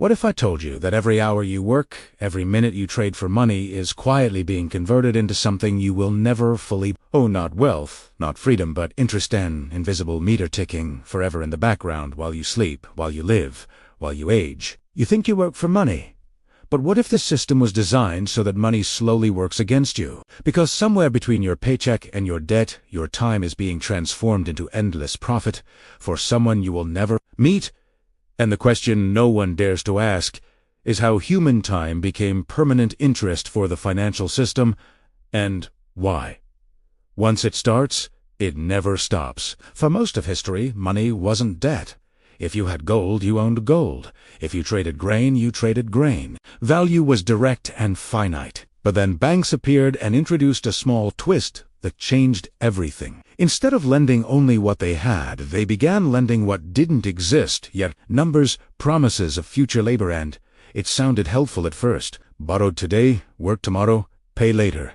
What if I told you that every hour you work, every minute you trade for money is quietly being converted into something you will never fully own? Not wealth, not freedom, but interest and invisible meter ticking forever in the background while you sleep, while you live, while you age. You think you work for money. But what if the system was designed so that money slowly works against you? Because somewhere between your paycheck and your debt, your time is being transformed into endless profit for someone you will never meet. And the question no one dares to ask is how human time became permanent interest for the financial system, and why. Once it starts, it never stops. For most of history, money wasn't debt. If you had gold, you owned gold. If you traded grain, you traded grain. Value was direct and finite. But then banks appeared and introduced a small twist that changed everything. Instead of lending only what they had, they began lending what didn't exist, yet numbers, promises of future labor, and it sounded helpful at first. Borrowed today, work tomorrow, pay later.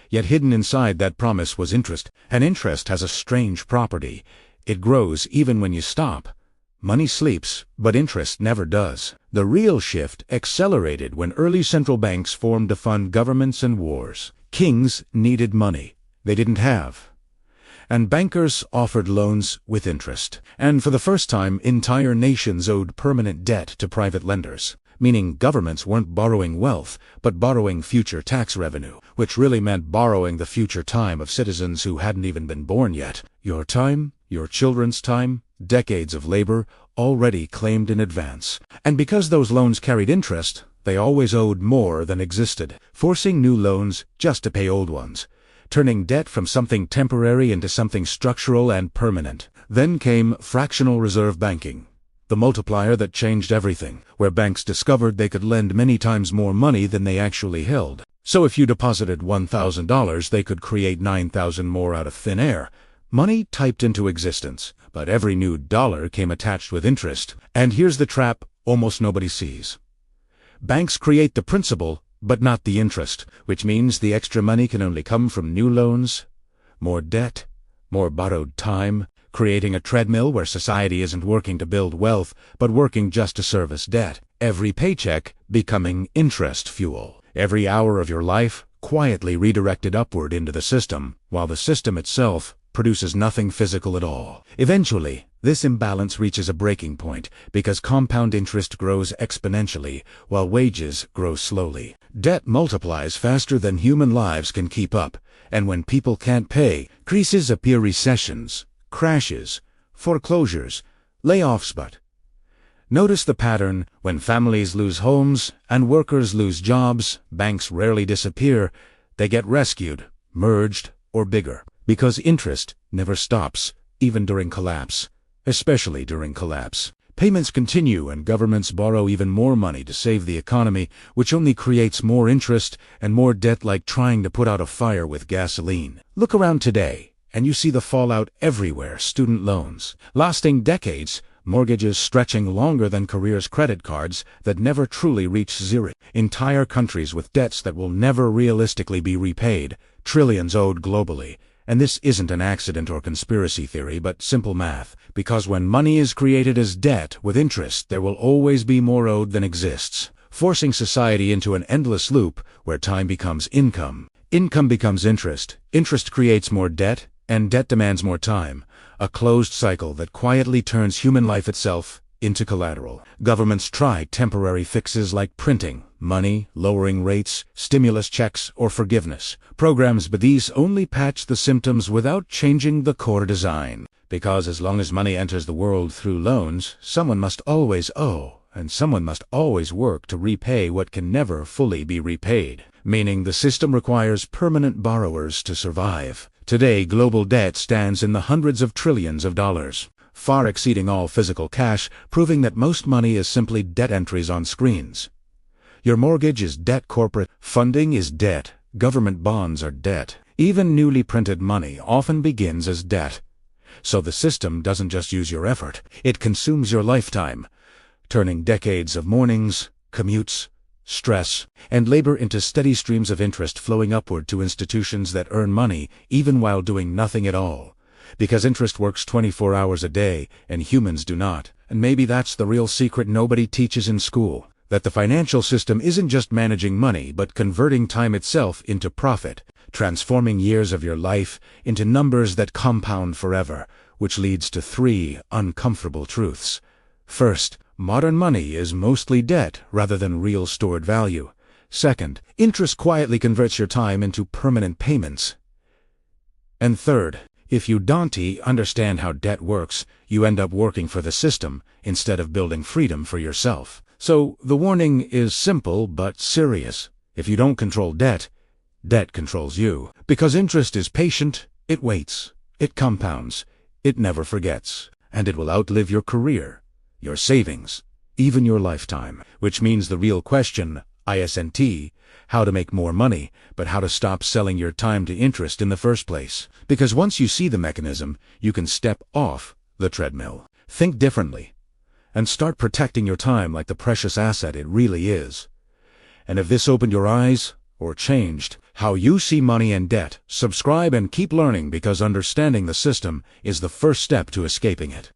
Yet hidden inside that promise was interest, and interest has a strange property. It grows even when you stop. Money sleeps, but interest never does. The real shift accelerated when early central banks formed to fund governments and wars. Kings needed money they didn't have, and bankers offered loans with interest. And for the first time, entire nations owed permanent debt to private lenders, meaning governments weren't borrowing wealth, but borrowing future tax revenue, which really meant borrowing the future time of citizens who hadn't even been born yet. Your time, your children's time, decades of labor already claimed in advance. And because those loans carried interest, they always owed more than existed, forcing new loans just to pay old ones, turning debt from something temporary into something structural and permanent. Then came fractional reserve banking, the multiplier that changed everything, where banks discovered they could lend many times more money than they actually held. So if you deposited $1,000, they could create 9,000 more out of thin air. Money typed into existence, but every new dollar came attached with interest. And here's the trap almost nobody sees. Banks create the principal, but not the interest, which means the extra money can only come from new loans, more debt, more borrowed time, creating a treadmill where society isn't working to build wealth, but working just to service debt. Every paycheck becoming interest fuel. Every hour of your life quietly redirected upward into the system, while the system itself produces nothing physical at all. Eventually, this imbalance reaches a breaking point because compound interest grows exponentially while wages grow slowly. Debt multiplies faster than human lives can keep up, and when people can't pay, crises appear: recessions, crashes, foreclosures, layoffs. But notice the pattern: when families lose homes and workers lose jobs, banks rarely disappear. They get rescued, merged, or bigger. Because interest never stops, even during collapse. Especially during collapse. Payments continue and governments borrow even more money to save the economy, which only creates more interest and more debt, like trying to put out a fire with gasoline. Look around today, and you see the fallout everywhere: student loans, lasting decades, mortgages stretching longer than careers, credit cards that never truly reach zero, entire countries with debts that will never realistically be repaid, trillions owed globally. And this isn't an accident or conspiracy theory, but simple math. Because when money is created as debt with interest, there will always be more owed than exists, forcing society into an endless loop where time becomes income. Income becomes interest. Interest creates more debt, and debt demands more time. A closed cycle that quietly turns human life itself into collateral. Governments try temporary fixes like printing money, lowering rates, stimulus checks, or forgiveness programs, but these only patch the symptoms without changing the core design. Because as long as money enters the world through loans, someone must always owe, and someone must always work to repay what can never fully be repaid. Meaning the system requires permanent borrowers to survive. Today, global debt stands in the hundreds of trillions of dollars, far exceeding all physical cash, proving that most money is simply debt entries on screens. Your mortgage is debt, corporate funding is debt, government bonds are debt. Even newly printed money often begins as debt. So the system doesn't just use your effort, it consumes your lifetime, turning decades of mornings, commutes, stress, and labor into steady streams of interest flowing upward to institutions that earn money even while doing nothing at all. Because interest works 24 hours a day, and humans do not. And maybe that's the real secret nobody teaches in school. that the financial system isn't just managing money, but converting time itself into profit, transforming years of your life into numbers that compound forever, which leads to 3 uncomfortable truths. First, modern money is mostly debt rather than real stored value. Second, interest quietly converts your time into permanent payments. And third, if you don't understand how debt works, you end up working for the system instead of building freedom for yourself. So the warning is simple but serious. If you don't control debt, debt controls you. Because interest is patient, it waits, it compounds, it never forgets, and it will outlive your career, your savings, even your lifetime. Which means the real question, isn't how to make more money, but how to stop selling your time to interest in the first place. Because once you see the mechanism, you can step off the treadmill, think differently, and start protecting your time like the precious asset it really is. And if this opened your eyes, or changed how you see money and debt, subscribe and keep learning, because understanding the system is the first step to escaping it.